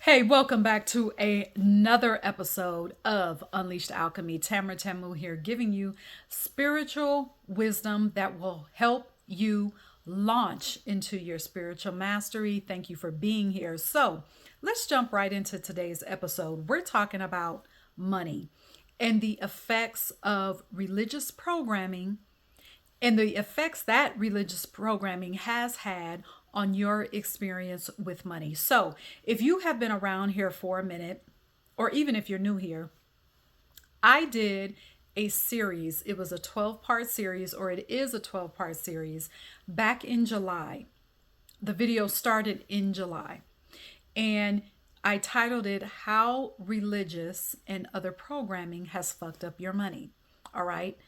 Hey, welcome back to another episode of Unleashed Alchemy. Tamara Tamu here, giving you spiritual wisdom that will help you launch into your spiritual mastery. Thank you for being here. So, let's jump right into today's episode. We're talking about money and the effects of religious programming and the effects that religious programming has had on your experience with money. So, if you have been around here for a minute, or even if you're new here, I did a series. It was a 12-part series, or it is a 12-part series back in July. The video started in July, and I titled it How Religious and Other Programming Has Fucked Up Your Money. All right.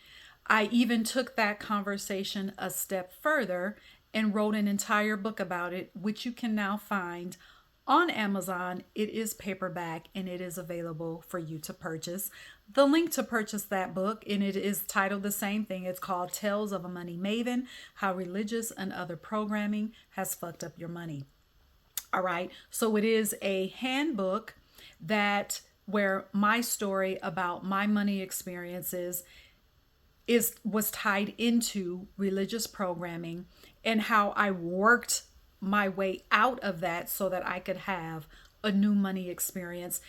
I even took that conversation a step further and wrote an entire book about it, which you can now find on Amazon. It is paperback and it is available for you to purchase. The link to purchase that book, and it is titled the same thing. It's called Tales of a Money Maven, How Religious and Other Programming Has Fucked Up Your Money. All right. So it is a handbook that where my story about my money experiences was tied into religious programming and how I worked my way out of that so that I could have a new money experience.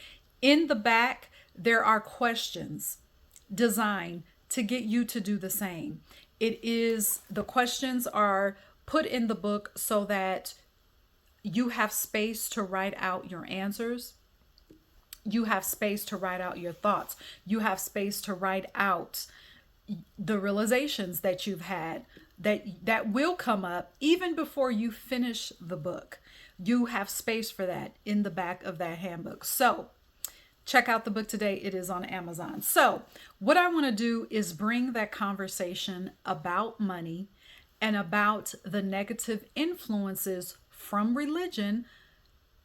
In the back, there are questions designed to get you to do the same. The questions are put in the book so that you have space to write out your answers. You have space to write out your thoughts. You have space to write out the realizations that you've had that will come up even before you finish the book. You have space for that in the back of that handbook. So check out the book today. It is on Amazon. So what I want to do is bring that conversation about money and about the negative influences from religion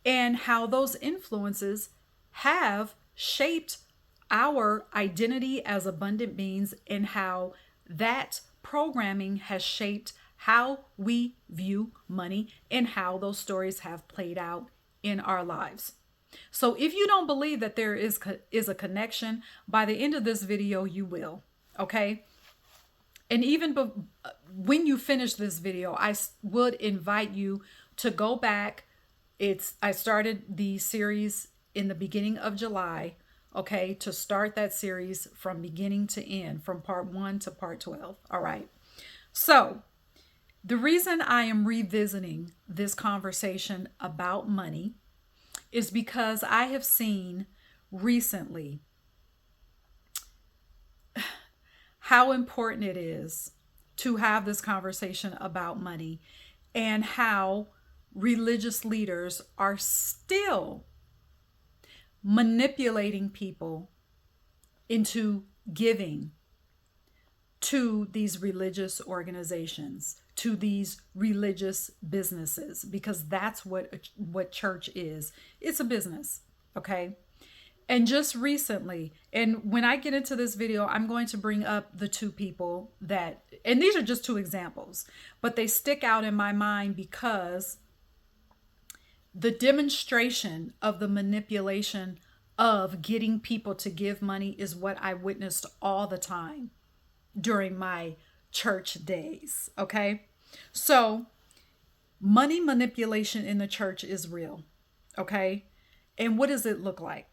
and how those influences have shaped our identity as abundant beings, and how that programming has shaped how we view money and how those stories have played out in our lives. So if you don't believe that there is a connection, by the end of this video, you will. Okay. And even when you finish this video, I would invite you to go back. I started the series in the beginning of July. Okay, to start that series from beginning to end, from part 1 to part 12. All right. So, the reason I am revisiting this conversation about money is because I have seen recently how important it is to have this conversation about money, and how religious leaders are still manipulating people into giving to these religious organizations, to these religious businesses, because that's what church is. It's a business, okay? And just recently, and when I get into this video, I'm going to bring up the two people and these are just two examples, but they stick out in my mind because the demonstration of the manipulation of getting people to give money is what I witnessed all the time during my church days. Okay. So money manipulation in the church is real. Okay. And what does it look like?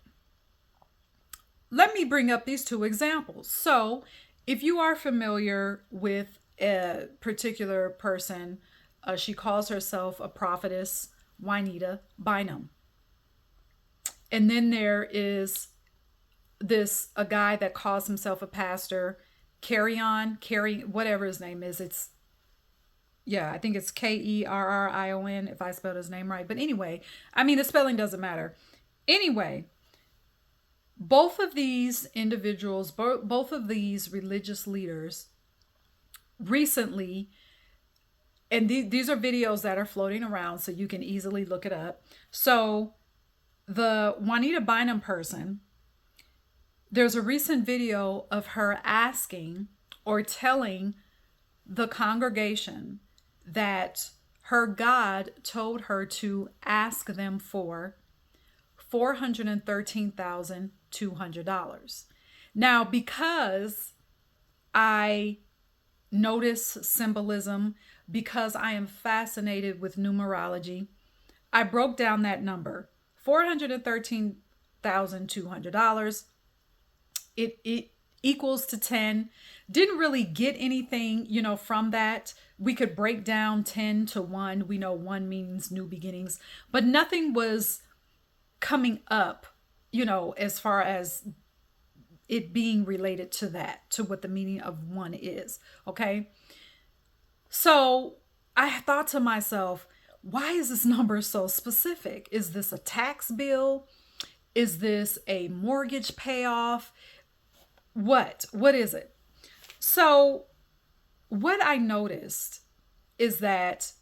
Let me bring up these two examples. So if you are familiar with a particular person, she calls herself a prophetess, Juanita Bynum. And then there is a guy that calls himself a pastor, Carry, whatever his name is. I think it's Kerrion, if I spelled his name right. But anyway, the spelling doesn't matter. Anyway, both of these individuals, both of these religious leaders recently, and these are videos that are floating around, so you can easily look it up. So the Juanita Bynum person, there's a recent video of her asking or telling the congregation that her God told her to ask them for $413,200. Now, because I notice symbolism, because I am fascinated with numerology, I broke down that number, $413,200. It equals to 10. Didn't really get anything, from that. We could break down 10 to 1. We know 1 means new beginnings, but nothing was coming up, as far as it being related to that, to what the meaning of 1 is. Okay. So I thought to myself, why is this number so specific? Is this a tax bill? Is this a mortgage payoff? What is it? So what I noticed is that,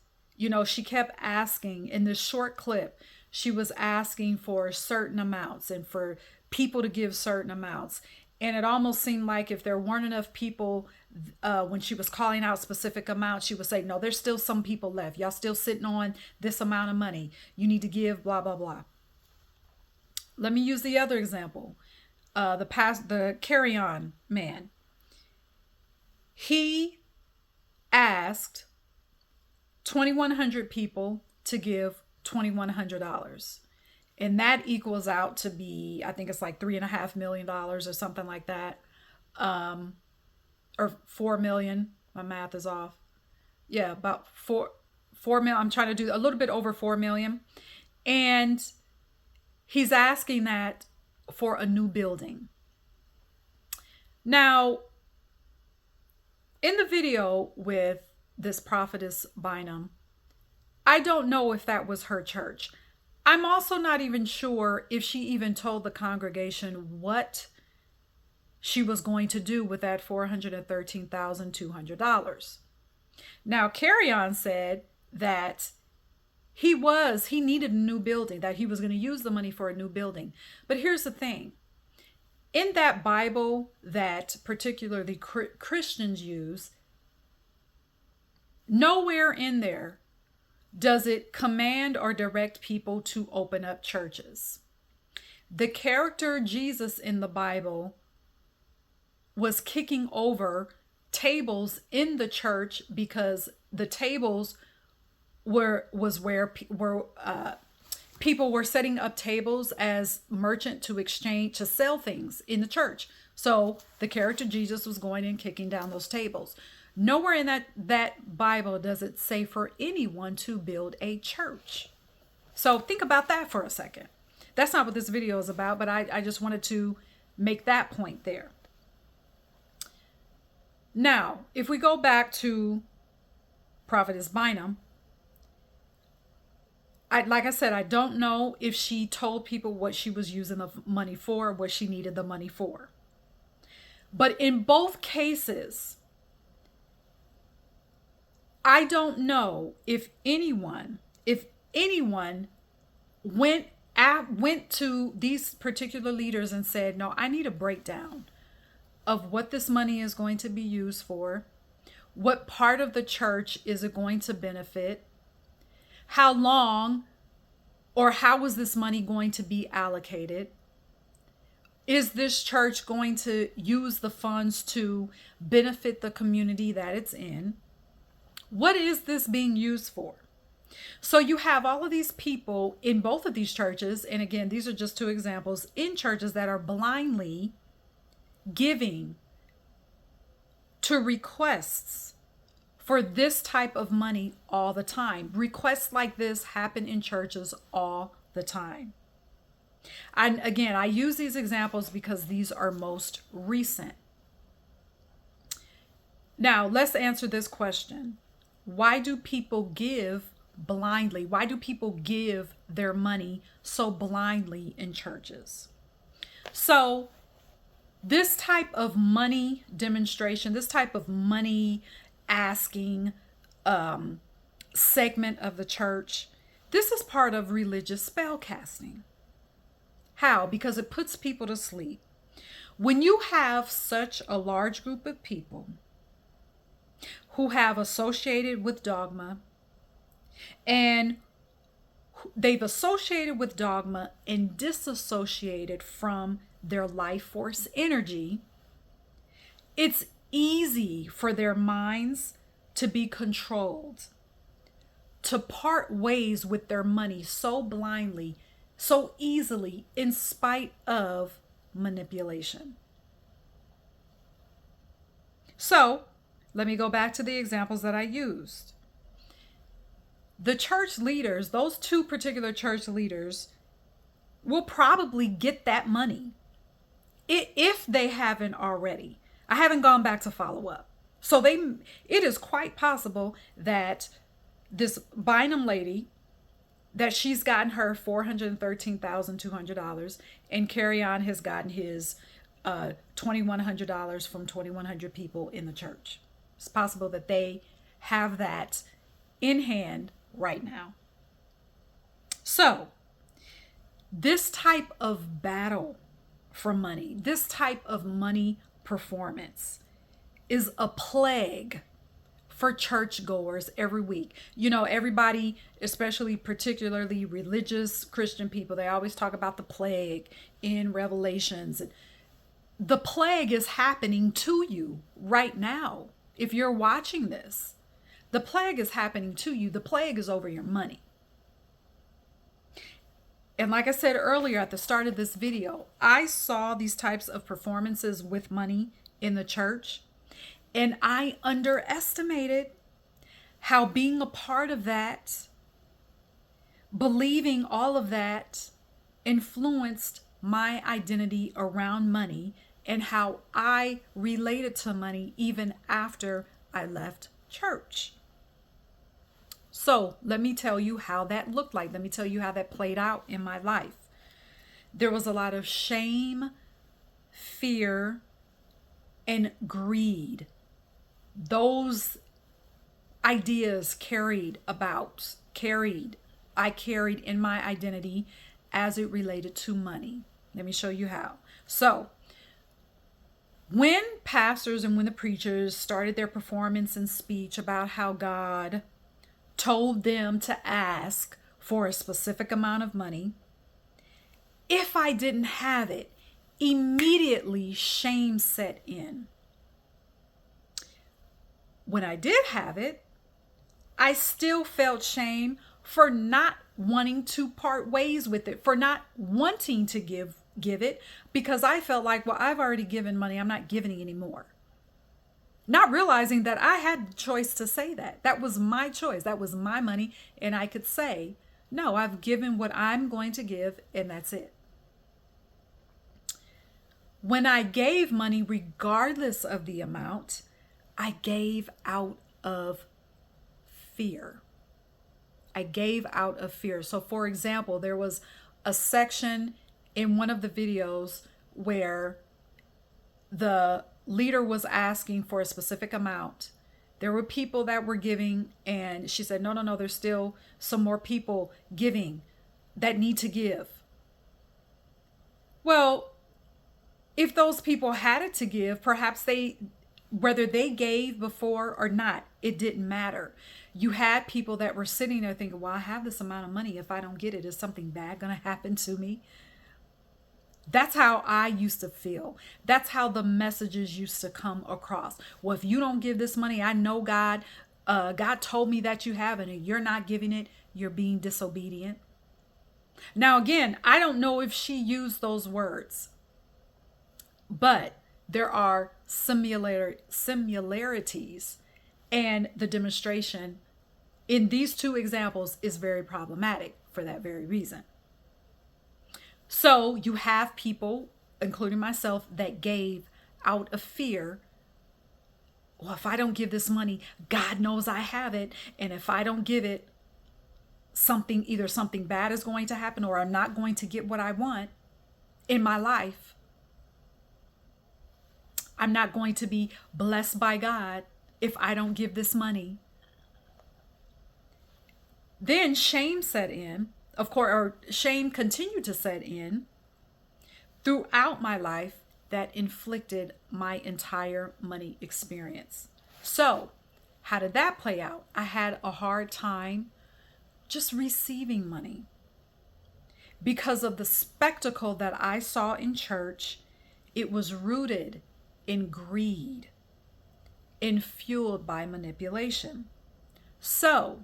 she kept asking in this short clip, she was asking for certain amounts and for people to give certain amounts. And it almost seemed like if there weren't enough people, when she was calling out specific amounts, she would say, no, there's still some people left. Y'all still sitting on this amount of money. You need to give blah, blah, blah. Let me use the other example. The carry-on man. He asked 2,100 people to give $2,100. And that equals out to be, I think it's like $3.5 million or something like that. Or 4 million. My math is off. Yeah, about 4 million. I'm trying to do a little bit over 4 million. And he's asking that for a new building. Now, in the video with this prophetess Bynum, I don't know if that was her church. I'm also not even sure if she even told the congregation what she was going to do with that $413,200. Now, Carry-On said that he needed a new building, that he was going to use the money for a new building. But here's the thing. In that Bible that particularly Christians use, nowhere in there does it command or direct people to open up churches. The character Jesus in the Bible was kicking over tables in the church because the tables was where people were setting up tables as merchant to exchange, to sell things in the church. So the character Jesus was going and kicking down those tables. Nowhere in that Bible does it say for anyone to build a church. So think about that for a second. That's not what this video is about, but I just wanted to make that point there. Now, if we go back to Prophetess Bynum, like I said, I don't know if she told people what she was using the money for, what she needed the money for. But in both cases, I don't know if anyone went to these particular leaders and said, no, I need a breakdown of what this money is going to be used for. What part of the church is it going to benefit? How long or how is this money going to be allocated? Is this church going to use the funds to benefit the community that it's in? What is this being used for? So you have all of these people in both of these churches. And again, these are just two examples in churches that are blindly giving to requests for this type of money all the time. Requests like this happen in churches all the time. And again, I use these examples because these are most recent. Now, let's answer this question. Why do people give blindly? Why do people give their money so blindly in churches? So this type of money demonstration, this type of money asking segment of the church, this is part of religious spell casting. How? Because it puts people to sleep. When you have such a large group of people who have associated with dogma and they've associated with dogma and disassociated from their life force energy, it's easy for their minds to be controlled, to part ways with their money so blindly, so easily, in spite of manipulation. So, let me go back to the examples that I used. The church leaders, those two particular church leaders, will probably get that money if they haven't already. I haven't gone back to follow up. So it is quite possible that this Bynum lady, that she's gotten her $413,200, and Carry On has gotten his $2,100 from 2,100 people in the church. It's possible that they have that in hand right now. So this type of battle for money, this type of money performance is a plague for churchgoers every week. You know, everybody, especially particularly religious Christian people, they always talk about the plague in Revelations. The plague is happening to you right now. If you're watching this, the plague is happening to you. The plague is over your money. And like I said earlier at the start of this video, I saw these types of performances with money in the church, and I underestimated how being a part of that, believing all of that, influenced my identity around money and how I related to money even after I left church. So let me tell you how that looked like. Let me tell you how that played out in my life. There was a lot of shame, fear, and greed. Those ideas I carried in my identity as it related to money. Let me show you how. So when pastors and when the preachers started their performance and speech about how God told them to ask for a specific amount of money, if I didn't have it, immediately shame set in. When I did have it, I still felt shame for not wanting to part ways with it, for not wanting to give it, because I felt like, well, I've already given money, I'm not giving anymore. Not realizing that I had the choice to say that. That was my choice. That was my money. And I could say, no, I've given what I'm going to give, and that's it. When I gave money, regardless of the amount, I gave out of fear. I gave out of fear. So for example, there was a section in one of the videos where the leader was asking for a specific amount. There were people that were giving, and she said, no, there's still some more people giving that need to give. Well, if those people had it to give, perhaps whether they gave before or not, it didn't matter. You had people that were sitting there thinking, well, I have this amount of money. If I don't get it, is something bad going to happen to me? That's how I used to feel. That's how the messages used to come across. Well, if you don't give this money, I know God told me that you have it, and you're not giving it, you're being disobedient. Now, again, I don't know if she used those words, but there are similarities, and the demonstration in these two examples is very problematic for that very reason. So you have people, including myself, that gave out of fear. Well, if I don't give this money, God knows I have it. And if I don't give it, either something bad is going to happen, or I'm not going to get what I want in my life. I'm not going to be blessed by God if I don't give this money. Then shame set in. Of course, or shame continued to set in throughout my life that inflicted my entire money experience. So how did that play out? I had a hard time just receiving money. Because of the spectacle that I saw in church, it was rooted in greed and fueled by manipulation. So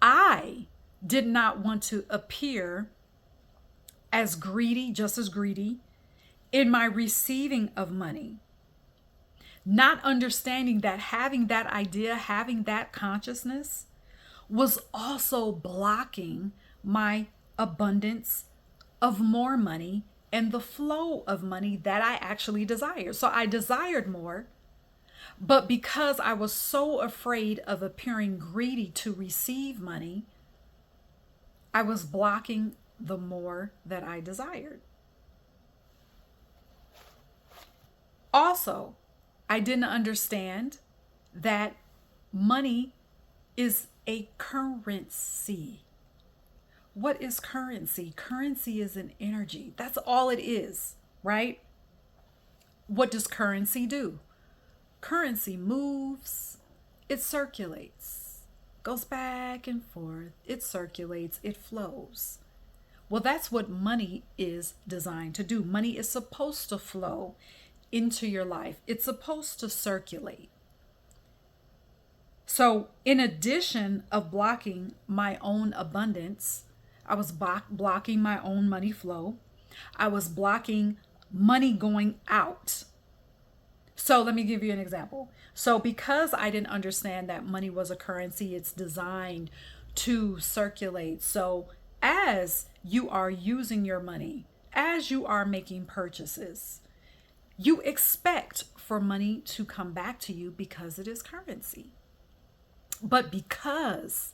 I did not want to appear as greedy, just as greedy, in my receiving of money. Not understanding that having that idea, having that consciousness was also blocking my abundance of more money and the flow of money that I actually desired. So I desired more, but because I was so afraid of appearing greedy to receive money, I was blocking the more that I desired. Also, I didn't understand that money is a currency. What is currency? Currency is an energy. That's all it is, right? What does currency do? Currency moves, it circulates, goes back and forth, it circulates, it flows. Well, that's what money is designed to do. Money is supposed to flow into your life. It's supposed to circulate. So in addition of blocking my own abundance, I was blocking my own money flow. I was blocking money going out. So let me give you an example. So because I didn't understand that money was a currency, it's designed to circulate. So as you are using your money, as you are making purchases, you expect for money to come back to you because it is currency. But because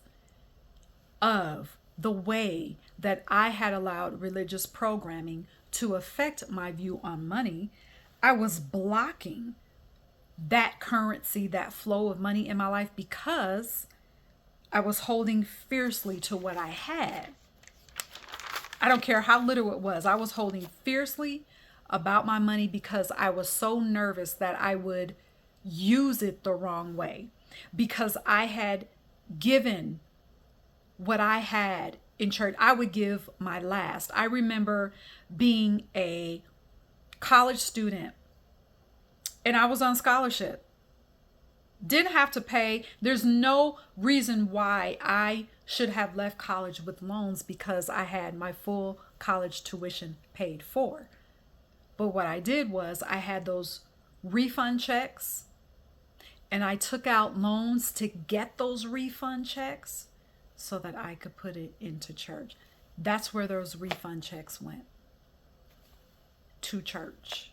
of the way that I had allowed religious programming to affect my view on money, I was blocking that currency, that flow of money in my life because I was holding fiercely to what I had. I don't care how little it was. I was holding fiercely about my money because I was so nervous that I would use it the wrong way, because I had given what I had in church. I would give my last. I remember being a college student and I was on scholarship. Didn't have to pay. There's no reason why I should have left college with loans because I had my full college tuition paid for. But what I did was I had those refund checks and I took out loans to get those refund checks so that I could put it into church. That's where those refund checks went, to church,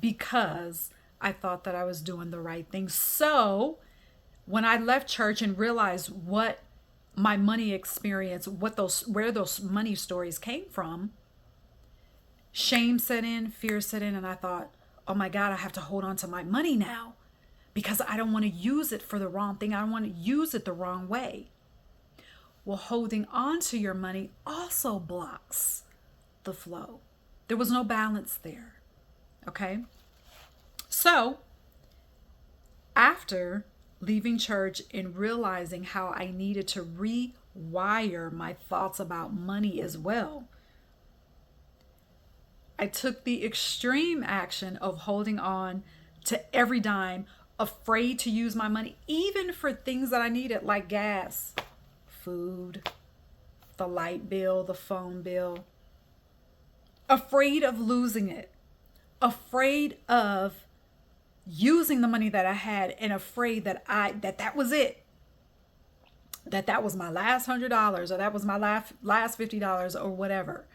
because I thought that I was doing the right thing. So when I left church and realized what my money experience, where those money stories came from, shame set in, fear set in, and I thought, oh my God, I have to hold on to my money now because I don't want to use it for the wrong thing. I don't want to use it the wrong way. Well, holding on to your money also blocks the flow. There was no balance there. Okay? So, after leaving church and realizing how I needed to rewire my thoughts about money as well, I took the extreme action of holding on to every dime, afraid to use my money, even for things that I needed, like gas, food, the light bill, the phone bill. Afraid of losing it, afraid of using the money that I had, and afraid that that was it, that was my last $100, or that was my last $50, or whatever.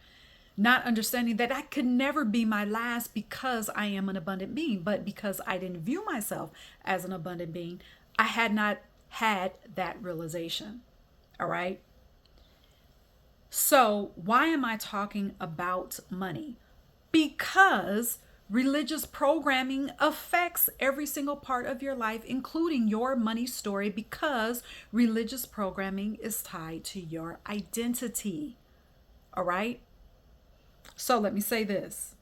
Not understanding that I could never be my last because I am an abundant being, but because I didn't view myself as an abundant being, I had not had that realization. All right. So why am I talking about money? Because religious programming affects every single part of your life, including your money story, because religious programming is tied to your identity. All right. So let me say this.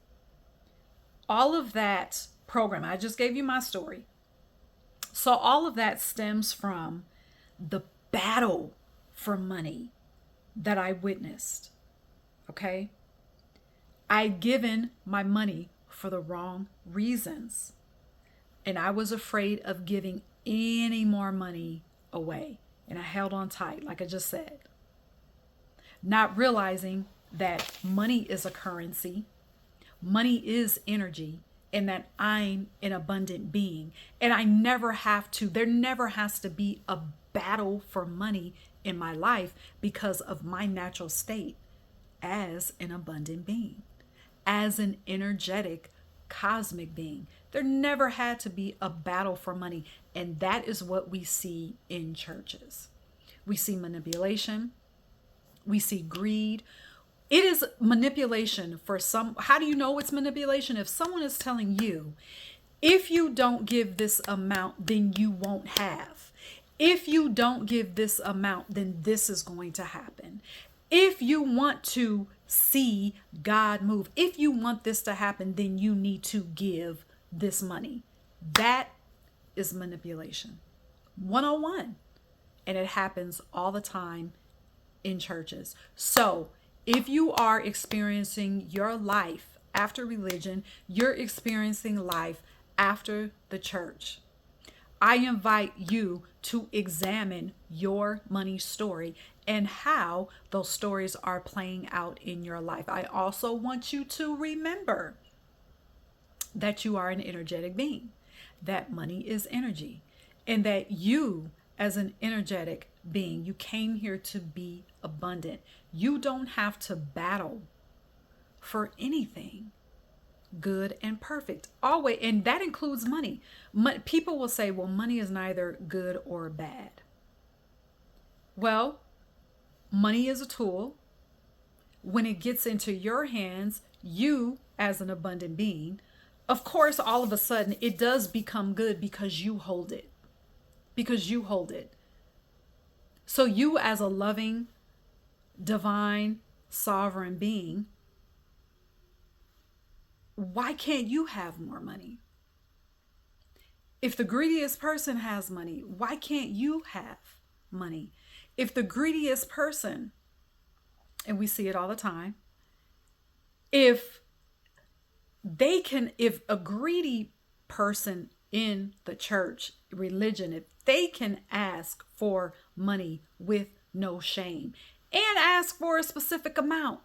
All of that program, I just gave you my story. So all of that stems from the battle for money that I witnessed. Okay. I'd given my money for the wrong reasons. And I was afraid of giving any more money away. And I held on tight, like I just said, not realizing that money is a currency, money is energy, and that I'm an abundant being. And there never has to be a battle for money in my life because of my natural state as an abundant being, as an energetic cosmic being. There never had to be a battle for money. And that is what we see in churches. We see manipulation. We see greed. It is manipulation for some. How do you know it's manipulation? If someone is telling you, if you don't give this amount, then you won't have. If you don't give this amount, then this is going to happen. If you want to see God move, if you want this to happen, then you need to give this money. That is manipulation 101. And it happens all the time in churches. So if you are experiencing your life after religion, you're experiencing life after the church, I invite you to examine your money story and how those stories are playing out in your life. I also want you to remember that you are an energetic being, that money is energy, and that you, as an energetic being, you came here to be abundant. You don't have to battle for anything good and perfect always, and that includes money. People will say, well, money is neither good or bad. Well, money is a tool. When it gets into your hands, you as an abundant being, of course, all of a sudden it does become good because you hold it. So you, as a loving, divine, sovereign being, why can't you have more money? If the greediest person has money, why can't you have money? If the greediest person, and we see it all the time, if a greedy person in the church, religion, if they can ask for money with no shame and ask for a specific amount,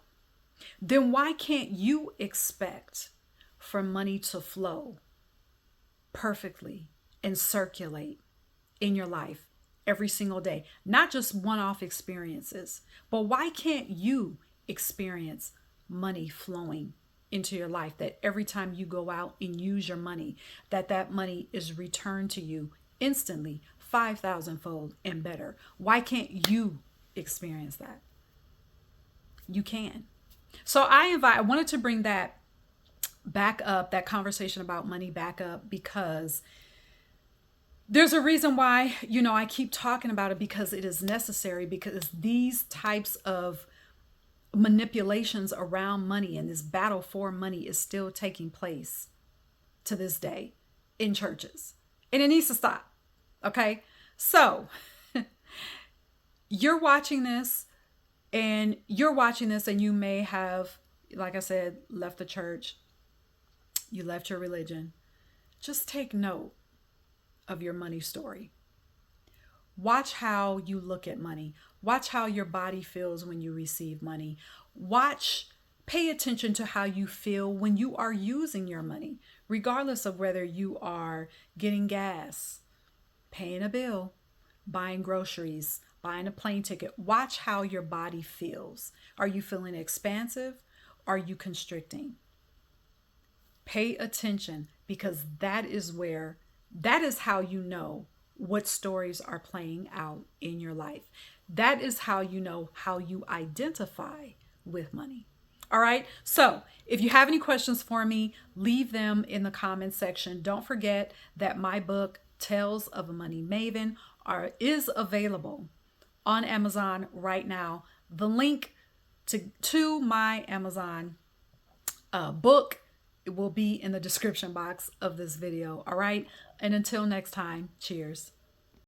then why can't you expect for money to flow perfectly and circulate in your life every single day? Not just one-off experiences, but why can't you experience money flowing into your life, that every time you go out and use your money, that money is returned to you instantly, 5,000-fold and better? Why can't you experience that? You can. So I wanted to bring that back up, that conversation about money back up, because there's a reason why, I keep talking about it, because it is necessary, because these types of manipulations around money and this battle for money is still taking place to this day in churches, and it needs to stop. Okay. So you're watching this and you may have, like I said, left the church, you left your religion. Just take note of your money story. Watch how you look at money. Watch how your body feels when you receive money. Pay attention to how you feel when you are using your money, regardless of whether you are getting gas, paying a bill, buying groceries, buying a plane ticket. Watch how your body feels. Are you feeling expansive? Are you constricting? Pay attention, because that is how you know what stories are playing out in your life. That is how you know how you identify with money. All right. So if you have any questions for me, leave them in the comment section. Don't forget that my book, Tales of a Money Maven, is available on Amazon right now. The link to my Amazon book, it will be in the description box of this video. All right. And until next time, cheers.